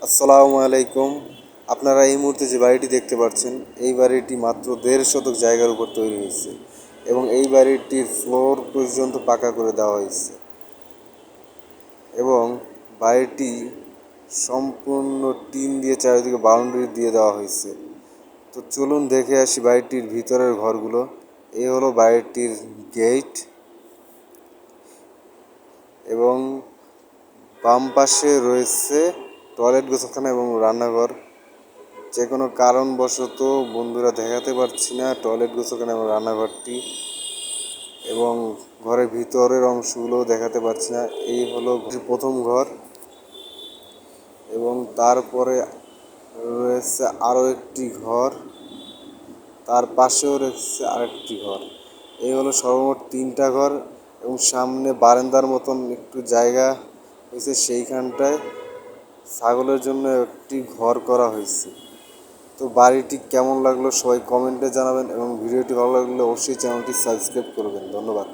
আসসালামু আলাইকুম। আপনারা এই মুহূর্তে যে বাড়িটি দেখতে পাচ্ছেন, এই বাড়িটি মাত্র 1.5 শতক জায়গার উপর তৈরি হয়েছে এবং এই বাড়িটির ফ্লোর পর্যন্ত পাকা করে দেওয়া হয়েছে এবং বাড়িটি সম্পূর্ণ টিন দিয়ে চারিদিকে বাউন্ডারি দিয়ে দেওয়া হয়েছে। তো চলুন দেখে আসি বাড়িটির ভিতরের ঘরগুলো। এই হলো বাড়িটির গেট এবং বাম পাশে রয়েছে টয়লেট, গোসলখানা এবং রান্নাঘর। যে কোনো কারণবশত বন্ধুরা দেখাতে পারছি না টয়লেট, গোসলখানা এবং রান্নাঘরটি, এবং ঘরের ভিতরের অংশগুলোও দেখাতে পারছি না। এই হলো প্রথম ঘর এবং তারপরে রয়েছে আরও একটি ঘর, তার পাশেও রয়েছে আরেকটি ঘর। এই হলো সর্বমোট 3টা ঘর এবং সামনে বারান্দার মতন একটু জায়গা হয়েছে, সেইখানটায় ছাগলের জন্য একটি ঘর করা হয়েছে। তো বাড়িটি কেমন লাগলো সবাই কমেন্টে জানাবেন এবং ভিডিওটি ভালো লাগলে অবশ্যই চ্যানেলটি সাবস্ক্রাইব করবেন। ধন্যবাদ।